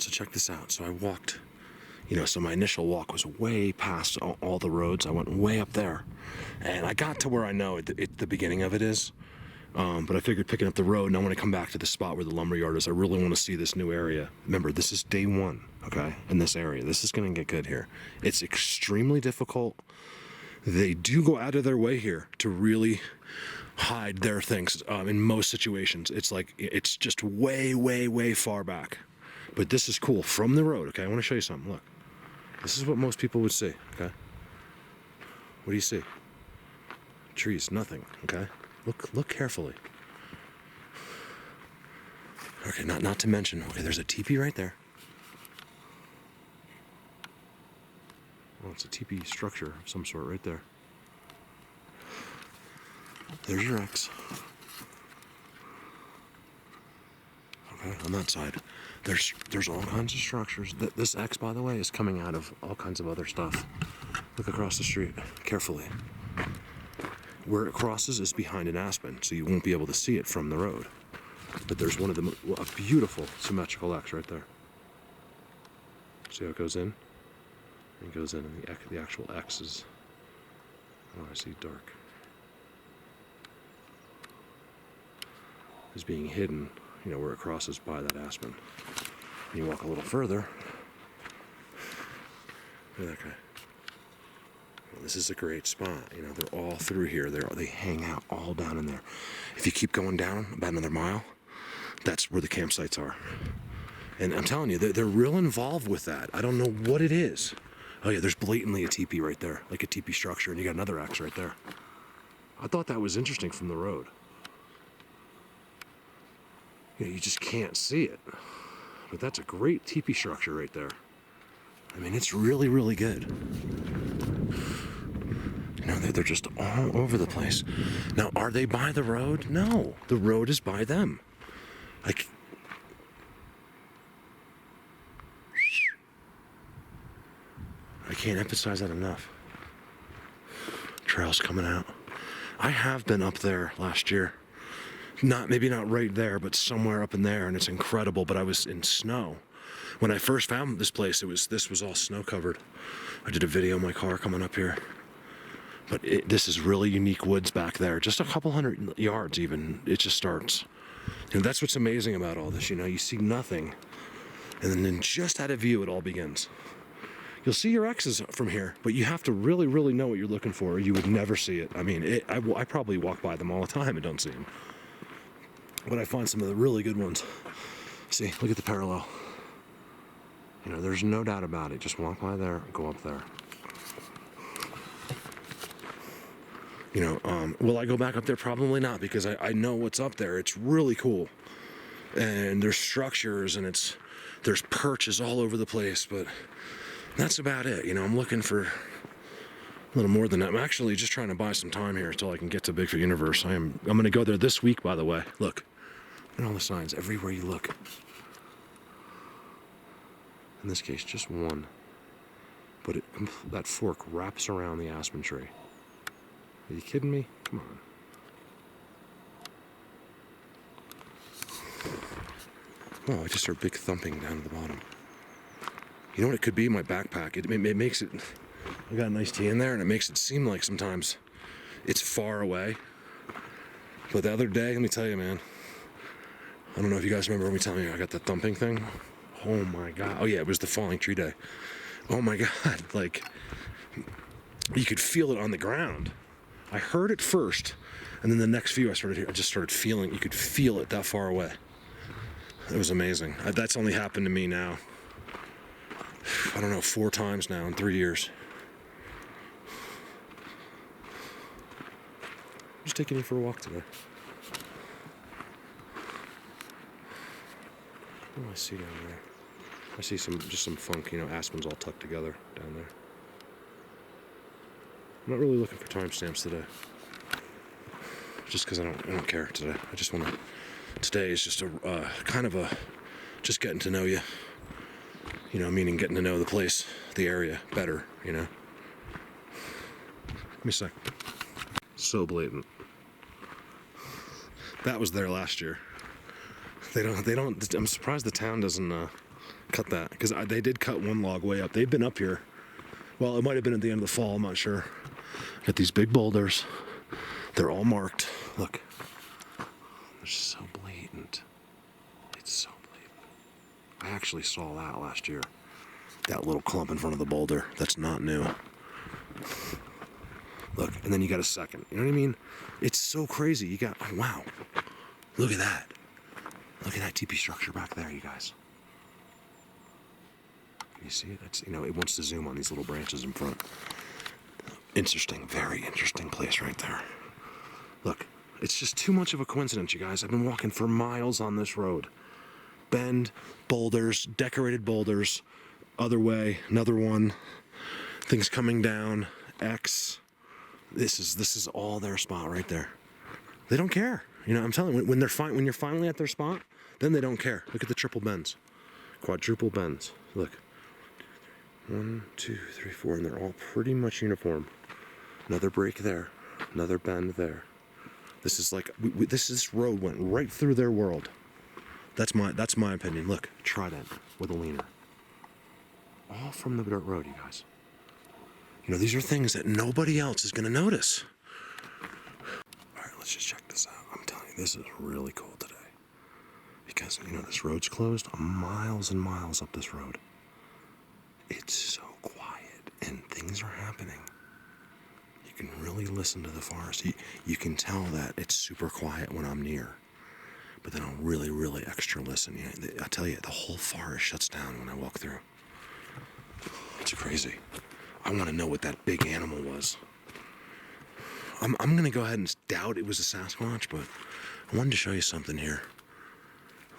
right, so check this out. So I walked, so my initial walk was way past all the roads. I went way up there, and I got to where I know the beginning of it is. But I figured picking up the road, and I want to come back to the spot where the lumberyard is. I really want to see this new area. Remember, this is day one, okay, in this area. This is going to get good here. It's extremely difficult. They do go out of their way here to really hide their things in most situations. It's just way, way, way far back. But this is cool from the road, okay? I want to show you something. Look. This is what most people would see, okay? What do you see? Trees, nothing, okay? Look carefully. Okay, not to mention, okay, there's a teepee right there. Well, it's a teepee structure of some sort right there. There's your X. Okay, on that side. There's all kinds of structures. This X, by the way, is coming out of all kinds of other stuff. Look across the street, carefully. Where it crosses is behind an aspen, so you won't be able to see it from the road. But there's a beautiful symmetrical X right there. See how it goes in? It goes in, and the actual X is, oh, I see dark, is being hidden, where it crosses by that aspen. And you walk a little further. Look at that guy. Well, this is a great spot. They're all through here. They hang out all down in there. If you keep going down about another mile, that's where the campsites are. And I'm telling you, they're real involved with that. I don't know what it is. Oh yeah, there's blatantly a teepee right there, like a teepee structure, and you got another X right there. I thought that was interesting from the road. You just can't see it. But that's a great teepee structure right there. I mean, it's really, really good. They're just all over the place. Now, are they by the road? No, the road is by them. I can't emphasize that enough. Trails coming out. I have been up there last year. Maybe not right there, but somewhere up in there, and it's incredible. But I was in snow. When I first found this place, this was all snow covered. I did a video of my car coming up here. But this is really unique woods back there. Just a couple hundred yards even, it just starts. That's what's amazing about all this, you see nothing. And then just out of view, it all begins. You'll see your X's from here, but you have to really, really know what you're looking for, or you would never see it. I mean, I probably walk by them all the time and don't see them. But I find some of the really good ones. See, look at the parallel. There's no doubt about it. Just walk by there, go up there. Will I go back up there? Probably not, because I know what's up there. It's really cool. And there's structures, and there's perches all over the place, but that's about it. I'm looking for a little more than that. I'm actually just trying to buy some time here until I can get to Bigfoot Universe. I'm going to go there this week, by the way. Look, and all the signs everywhere you look. In this case, just one. But that fork wraps around the aspen tree. Are you kidding me? Come on. Oh, I just heard big thumping down at the bottom. You know what it could be? My backpack. It makes it... I got an iced tea in there, and it makes it seem like sometimes it's far away. But the other day, let me tell you, man. I don't know if you guys remember me telling you I got the thumping thing. Oh my God. Oh yeah, it was the falling tree day. Oh my God. Like, you could feel it on the ground. I heard it first, and then the next few I just started feeling, you could feel it that far away. It was amazing. That's only happened to me now, I don't know, 4 times now in 3 years. I'm just taking you for a walk today. What do I see down there? I see just some funk, aspens all tucked together down there. I'm not really looking for timestamps today. Just because I don't care today. I just want to. Today is just a kind of just getting to know you. Meaning getting to know the place, the area better. Give me a sec. So blatant. That was there last year. They don't. I'm surprised the town doesn't Cut that, because they did cut one log way up. They've been up here. Well, it might have been at the end of the fall, I'm not sure. Got these big boulders. They're all marked. Look. They're so blatant. It's so blatant. I actually saw that last year. That little clump in front of the boulder. That's not new. Look, and then you got a second. You know what I mean? It's so crazy. You got, oh, wow. Look at that. Look at that TP structure back there, you guys. You see it? It's, you know, it wants to zoom on these little branches in front. Interesting, very interesting place right there. Look, it's just too much of a coincidence, you guys. I've been walking for miles on this road. Bend, boulders, decorated boulders. Other way, another one. Things coming down. X. This is all their spot right there. They don't care. You know, I'm telling you, when you're finally at their spot, then they don't care. Look at the triple bends, quadruple bends. Look. 1, 2, 3, 4, and they're all pretty much uniform. Another break there, another bend there. This is like this road went right through their world. That's my opinion. Look, trident with a leaner. All from the dirt road, you guys. You know, these are things that nobody else is gonna notice. All right, let's just check this out. I'm telling you, this is really cool today. Because, you know, this road's closed. Miles and miles up this road. It's so quiet and things are happening. You can really listen to the forest. You can tell that it's super quiet when I'm near. But then I'll really, really extra listen. I tell you, the whole forest shuts down when I walk through. It's crazy. I want to know what that big animal was. I'm going to go ahead and doubt it was a Sasquatch, but I wanted to show you something here.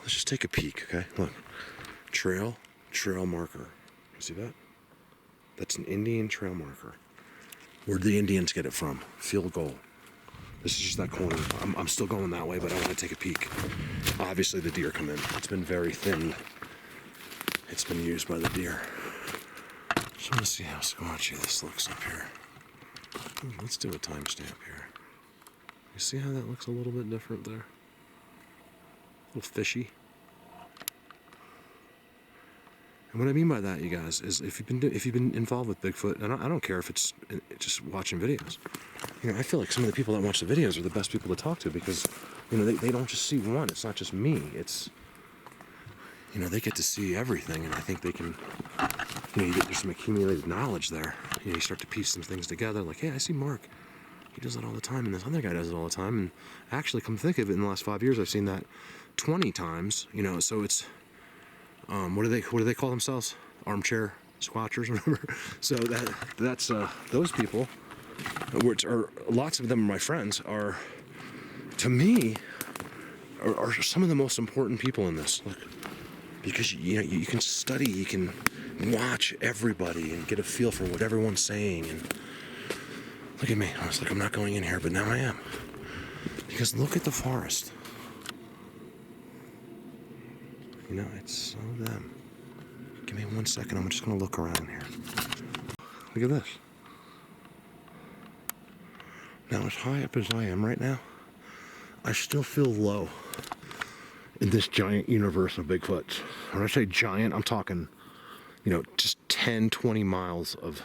Let's just take a peek, okay? Look. Trail marker. See that? That's an Indian trail marker. Where'd the Indians get it from? Field goal. This is just that corner. I'm still going that way, but I want to take a peek. Obviously the deer come in. It's been very thin. It's been used by the deer. Just want to see how squatchy this looks up here. Let's do a timestamp here. You see how that looks a little bit different there? A little fishy. And what I mean by that, you guys, is if you've been involved with Bigfoot, and I don't care if it's just watching videos. You know, I feel like some of the people that watch the videos are the best people to talk to because, you know, they don't just see one. It's not just me. It's, you know, they get to see everything, and I think they can, you know, there's some accumulated knowledge there. You know, you start to piece some things together. Like, hey, I see Mark. He does that all the time, and this other guy does it all the time. And actually, come think of it, in the last 5 years, I've seen that 20 times. You know, so it's. What do they call themselves? Armchair squatchers, or whatever. So that's those people, which are lots of them are my friends, are to me are some of the most important people in this. Look, because you know you can study, you can watch everybody and get a feel for what everyone's saying. And look at me. I was like, I'm not going in here, but now I am. Because look at the forest. You know, it's so them. Give me 1 second. I'm just going to look around here. Look at this. Now, as high up as I am right now, I still feel low in this giant universe of Bigfoots. When I say giant, I'm talking, you know, just 10, 20 miles of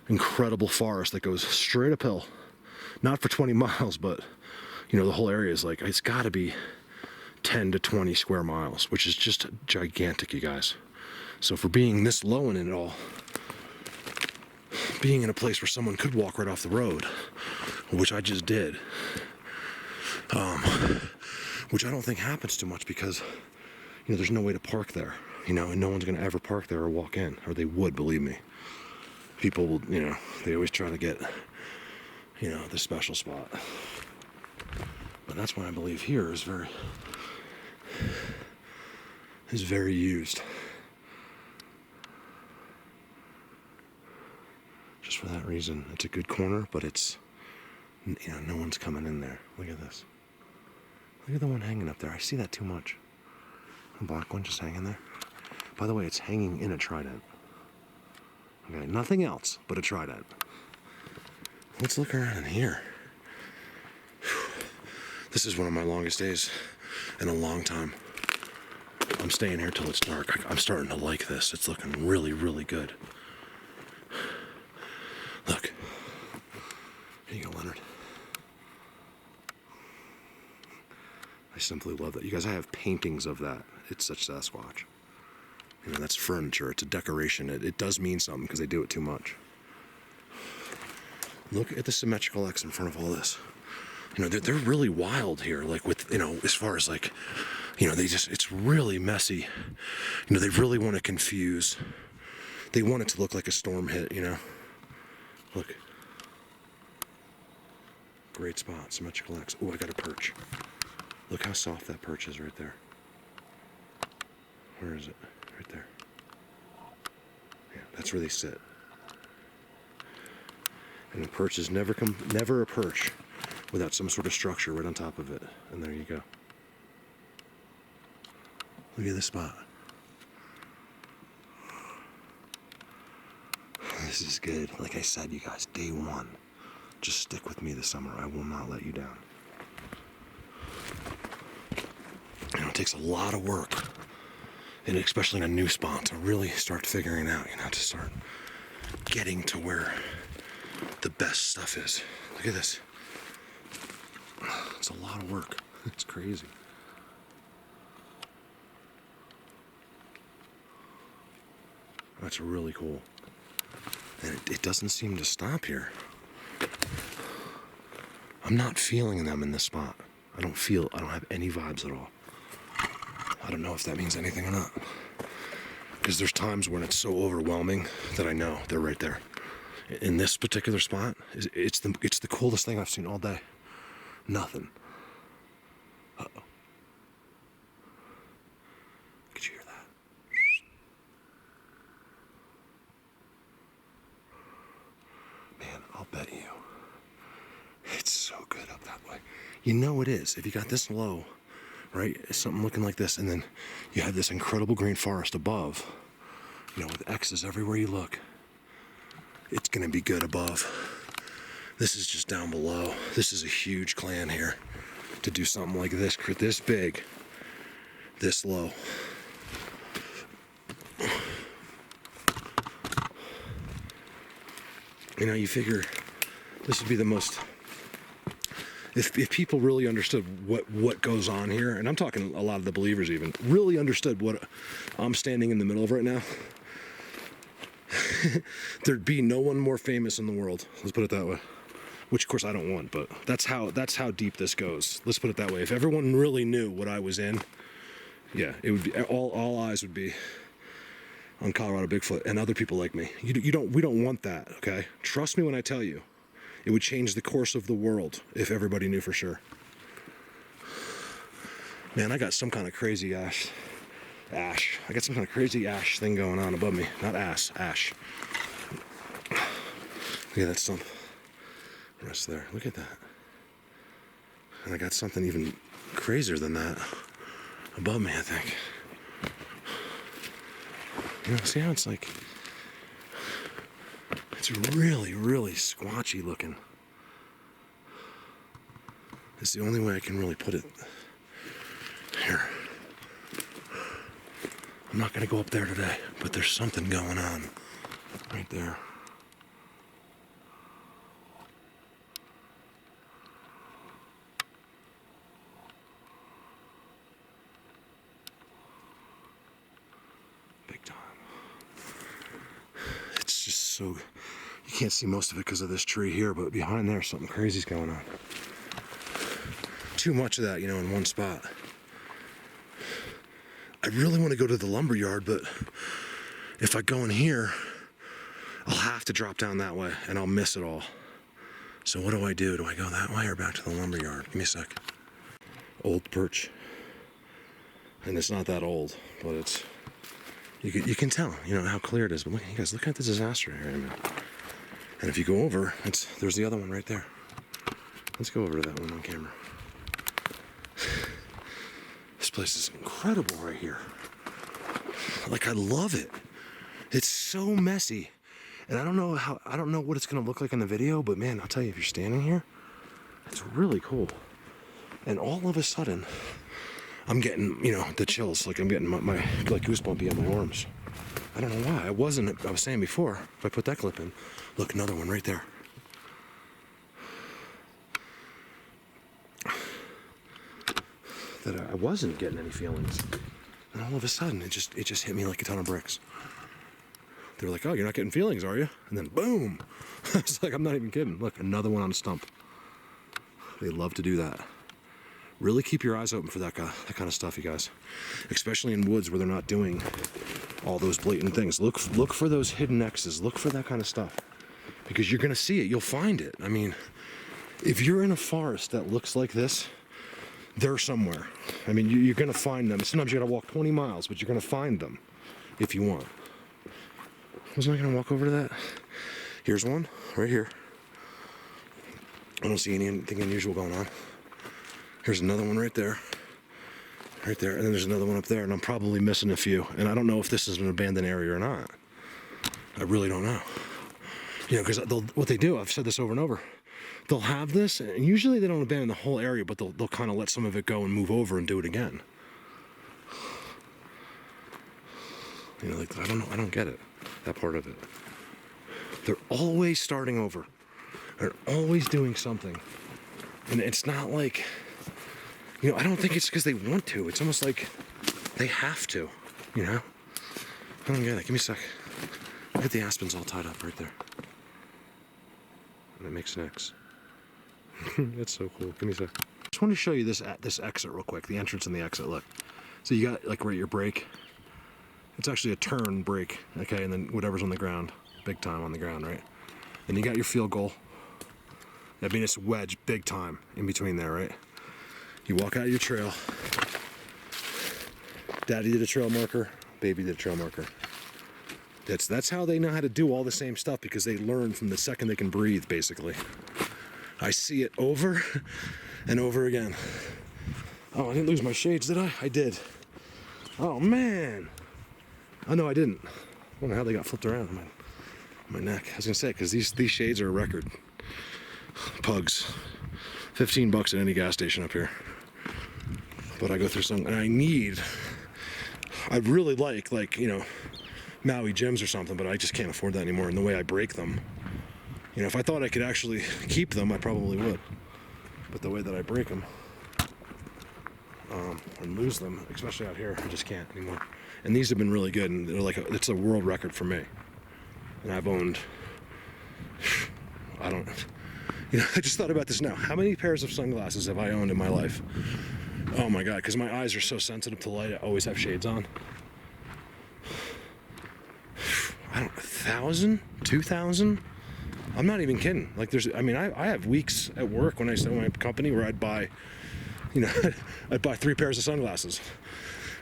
incredible forest that goes straight uphill. Not for 20 miles, but, you know, the whole area is like, it's got to be 10 to 20 square miles, which is just gigantic, you guys. So for being this low in it all, being in a place where someone could walk right off the road, which I just did, which I don't think happens too much because, you know, there's no way to park there, you know, and no one's going to ever park there or walk in, or they would, believe me. People will, you know, they always try to get, you know, the special spot. But that's why I believe here is very used. Just for that reason. It's a good corner, but it's, you know, no one's coming in there. Look at this. Look at the one hanging up there. I see that too much. A black one just hanging there. By the way, it's hanging in a trident. Okay, nothing else but a trident. Let's look around in here. This is one of my longest days in a long time. I'm staying here till it's dark. I'm starting to like this. It's looking really, really good. Look. Here you go, Leonard. I simply love that. You guys, I have paintings of that. It's such Sasquatch. You know, that's furniture. It's a decoration. It does mean something because they do it too much. Look at the symmetrical X in front of all this. You know, they're really wild here. Like with, you know, as far as like, you know, it's really messy. You know, they really want to confuse. They want it to look like a storm hit, you know. Look. Great spot, symmetrical X. Oh, I got a perch. Look how soft that perch is right there. Where is it? Right there. Yeah, that's where they sit. And the perch is never a perch without some sort of structure right on top of it. And there you go. Look at this spot. This is good. Like I said, you guys, day one. Just stick with me this summer. I will not let you down. You know, it takes a lot of work, and especially in a new spot, to really start figuring out, you know, to start getting to where the best stuff is. Look at this. It's a lot of work. It's crazy. That's really cool. And it doesn't seem to stop here. I'm not feeling them in this spot. I don't have any vibes at all. I don't know if that means anything or not. Because there's times when it's so overwhelming that I know they're right there. In this particular spot, it's the coolest thing I've seen all day. Nothing. Uh-oh. Could you hear that? Man, I'll bet you. It's so good up that way. You know it is. If you got this low, right? Something looking like this, and then you have this incredible green forest above, you know, with X's everywhere you look. It's gonna be good above. This is just down below. This is a huge clan here to do something like this big, this low. You know, you figure this would be the most, if people really understood what goes on here, and I'm talking a lot of the believers even, really understood what I'm standing in the middle of right now, there'd be no one more famous in the world. Let's put it that way. Which of course I don't want, but that's how deep this goes. Let's put it that way. If everyone really knew what I was in, yeah, it would be all eyes would be on Colorado Bigfoot and other people like me. We don't want that, okay? Trust me when I tell you, it would change the course of the world if everybody knew for sure. Man, I got some kind of crazy ash. I got some kind of crazy ash thing going on above me. Not ash. Look at that stump. Rest there. Look at that. And I got something even crazier than that above me, I think. You know, see how it's like, it's really, really squatchy looking. It's the only way I can really put it. Here. I'm not going to go up there today, but there's something going on right there. Big time. It's just so, you can't see most of it because of this tree here, but behind there something crazy's going on. Too much of that, you know, in one spot. I really want to go to the lumber yard, but if I go in here, I'll have to drop down that way and I'll miss it all. So what do I do? Do I go that way or back to the lumber yard? Give me a sec. Old perch. And it's not that old, but it's, you can tell, you know, how clear it is. But look, you guys, look at the disaster area, man. And if you go over, there's the other one right there. Let's go over to that one on camera. This place is incredible right here. Like, I love it. It's so messy. And I don't know what it's gonna look like in the video, but man, I'll tell you, if you're standing here, it's really cool. And all of a sudden, I'm getting, you know, the chills. Like I'm getting my like goosebumpy on my arms. I don't know why. I was saying before, if I put that clip in, look, another one right there. That I wasn't getting any feelings. And all of a sudden, it just hit me like a ton of bricks. They were like, oh, you're not getting feelings, are you? And then boom. It's like, I'm not even kidding. Look, another one on a stump. They love to do that. Really keep your eyes open for that kind of stuff, you guys. Especially in woods where they're not doing all those blatant things. Look for those hidden X's. Look for that kind of stuff. Because you're going to see it. You'll find it. I mean, if you're in a forest that looks like this, they're somewhere. I mean, you're going to find them. Sometimes you got to walk 20 miles, but you're going to find them if you want. Wasn't I going to walk over to that? Here's one right here. I don't see anything unusual going on. Here's another one right there. Right there. And then there's another one up there, and I'm probably missing a few. And I don't know if this is an abandoned area or not. I really don't know. You know, because what they do, I've said this over and over, they'll have this, and usually they don't abandon the whole area, but they'll kind of let some of it go and move over and do it again. You know, like, I don't get it, that part of it. They're always starting over. They're always doing something. And it's not like, you know, I don't think it's because they want to. It's almost like they have to, you know? I don't get it. Give me a sec. Look at the aspens all tied up right there. And it makes an X. That's so cool. Give me a sec. Just want to show you this exit real quick. The entrance and the exit. Look. So you got, like, right your brake. It's actually a turn brake, okay? And then whatever's on the ground. Big time on the ground, right? Then you got your field goal. I mean, it's wedge big time in between there, right? You walk out your trail. Daddy did a trail marker. Baby did a trail marker. That's how they know how to do all the same stuff, because they learn from the second they can breathe, basically. I see it over and over again. Oh, I didn't lose my shades, did I? I did. Oh, man. Oh, no, I didn't. I don't know how they got flipped around on my neck. I was going to say, because these shades are a record. Pugs. $15 at any gas station up here. But I go through some, and I'd really like, you know, Maui gems or something, but I just can't afford that anymore. And the way I break them, you know, if I thought I could actually keep them, I probably would. But the way that I break them and lose them, especially out here, I just can't anymore. And these have been really good, and they're like, it's a world record for me. And I've owned, you know, I just thought about this now. How many pairs of sunglasses have I owned in my life? Oh my God, because my eyes are so sensitive to light, I always have shades on. 1,000? 2,000? I'm not even kidding. Like I have weeks at work when I start my company where I'd buy, you know, I'd buy 3 pairs of sunglasses.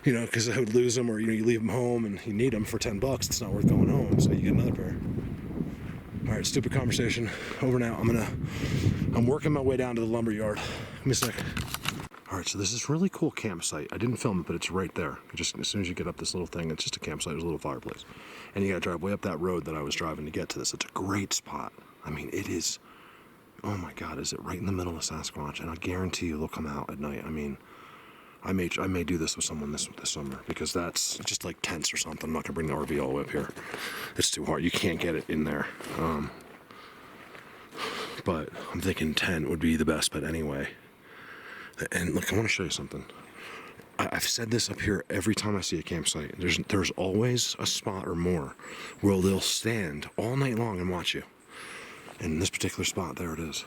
You know, because I would lose them, or, you know, you leave them home and you need them for $10. It's not worth going home, so you get another pair. All right, stupid conversation. Over now. I'm working my way down to the lumber yard. Give me a sec. All right, so this is really cool campsite. I didn't film it, but it's right there. Just as soon as you get up this little thing, it's just a campsite. There's a little fireplace, and you got to drive way up that road that I was driving to get to this. It's a great spot. I mean, it is. Oh my God, is it right in the middle of Sasquatch? And I guarantee you they'll come out at night. I mean, I may do this with someone this summer, because that's just like tents or something. I'm not gonna bring the RV all the way up here. It's too hard. You can't get it in there. But I'm thinking tent would be the best bet anyway. And look, I want to show you something. I've said this up here every time I see a campsite. There's always a spot or more where they'll stand all night long and watch you. And in this particular spot, there it is.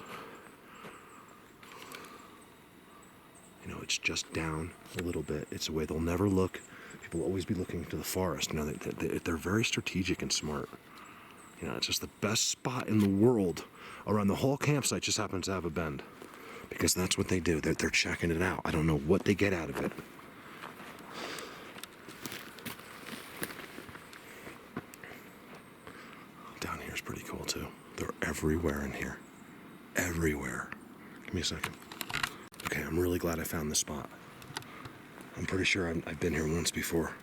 You know, it's just down a little bit. It's a way they'll never look. People will always be looking to the forest. You know, they're very strategic and smart. You know, it's just the best spot in the world around the whole campsite. Just happens to have a bend, because that's what they do. They're checking it out. I don't know what they get out of it. Down here is pretty cool too. They're everywhere in here. Everywhere. Give me a second. Okay, I'm really glad I found this spot. I'm pretty sure I've been here once before.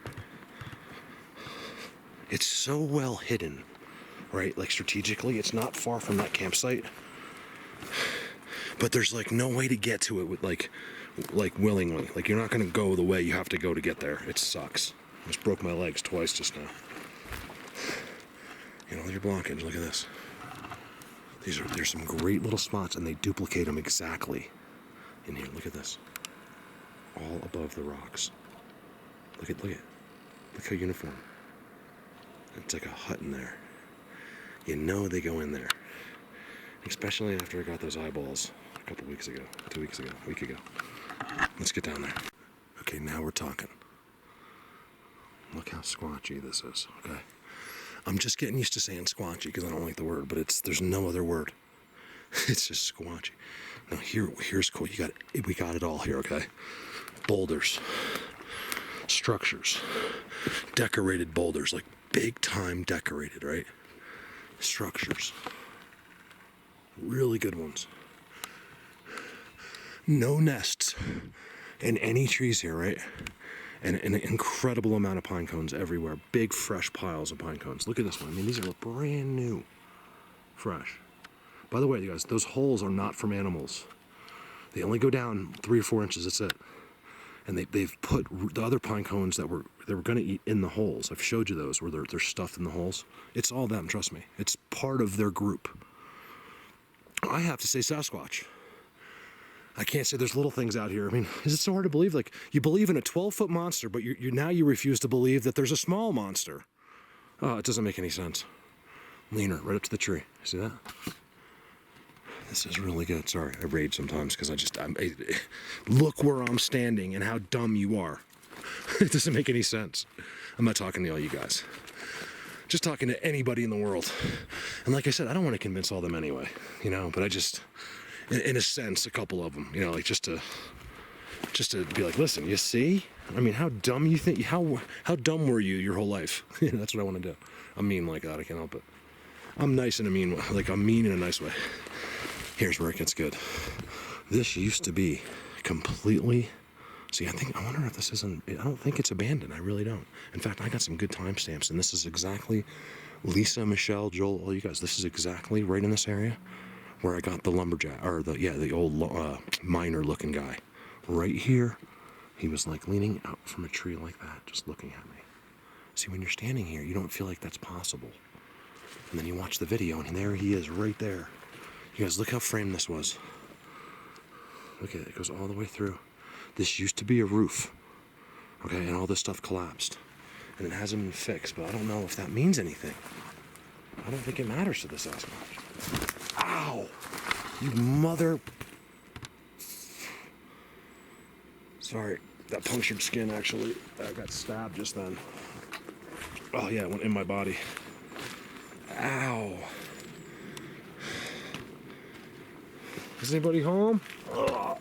It's so well hidden, right? Like strategically, it's not far from that campsite. But there's like no way to get to it like willingly. Like you're not gonna go the way you have to go to get there. It sucks. I just broke my legs twice just now. You know, your blockage, look at this. There's some great little spots, and they duplicate them exactly in here. Look at this. All above the rocks. Look how uniform. It's like a hut in there. You know they go in there. Especially after I got those eyeballs a couple weeks ago, 2 weeks ago, a week ago. Let's get down there. Okay, now we're talking. Look how squatchy this is, okay? I'm just getting used to saying squatchy because I don't like the word, but there's no other word. It's just squatchy. Now here's cool. We got it all here, okay? Boulders, structures, decorated boulders, like big time decorated, right? Structures. Really good ones. No nests in any trees here, right? And an incredible amount of pine cones everywhere. Big, fresh piles of pine cones. Look at this one. I mean, these are brand new. Fresh. By the way, you guys, those holes are not from animals. They only go down 3 or 4 inches, that's it. And they've put the other pine cones that they were going to eat in the holes. I've showed you those where they're stuffed in the holes. It's all them, trust me. It's part of their group. I have to say Sasquatch. I can't say there's little things out here. I mean, is it so hard to believe? Like, you believe in a 12-foot monster, but now you refuse to believe that there's a small monster. Oh, it doesn't make any sense. Leaner, right up to the tree. See that? This is really good. Sorry, I rage sometimes because look where I'm standing and how dumb you are. It doesn't make any sense. I'm not talking to all you guys. Just talking to anybody in the world. And like I said, I don't want to convince all of them anyway, you know, but I just... In a sense, a couple of them, you know, like just to be like, listen, you see? I mean, how dumb you think? How dumb were you your whole life? You know, that's what I want to do. I'm mean like that. I can't help it. I'm nice in a mean way. Like I'm mean in a nice way. Here's where it gets good. This used to be completely. See, I wonder if this isn't. I don't think it's abandoned. I really don't. In fact, I got some good timestamps, and this is exactly Lisa, Michelle, Joel, all you guys. This is exactly right in this area where I got the lumberjack, or the old miner-looking guy. Right here, he was like leaning out from a tree like that, just looking at me. See, when you're standing here, you don't feel like that's possible. And then you watch the video, and there he is, right there. You guys, look how framed this was. Look at it, it goes all the way through. This used to be a roof, okay, and all this stuff collapsed. And it hasn't been fixed, but I don't know if that means anything. I don't think it matters to the Sasquatch. Ow! You mother... Sorry, that punctured skin actually. I got stabbed just then. Oh yeah, it went in my body. Ow! Is anybody home? Ugh.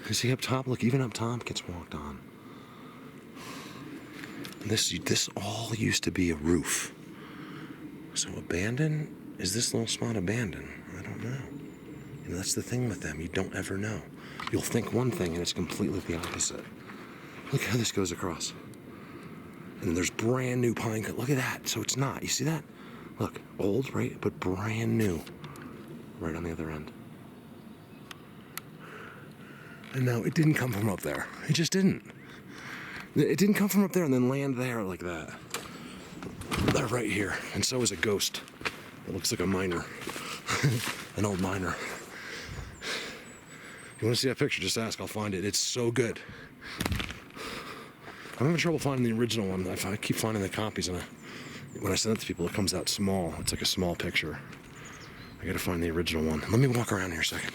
You see up top? Look, even up top gets walked on. This all used to be a roof. So abandoned? Is this little spot abandoned? I don't know. You know, that's the thing with them. You don't ever know. You'll think one thing and it's completely the opposite. Look how this goes across. And there's brand new pine cut. Look at that. So it's not. You see that? Look, old, right? But brand new. Right on the other end. And no, it didn't come from up there. It just didn't. It didn't come from up there and then land there like that. They're right here. And so is a ghost. It looks like a miner. An old miner. If you want to see that picture, just ask. I'll find it. It's so good. I'm having trouble finding the original one. I keep finding the copies, and when I send it to people, it comes out small. It's like a small picture. I gotta find the original one. Let me walk around here a second.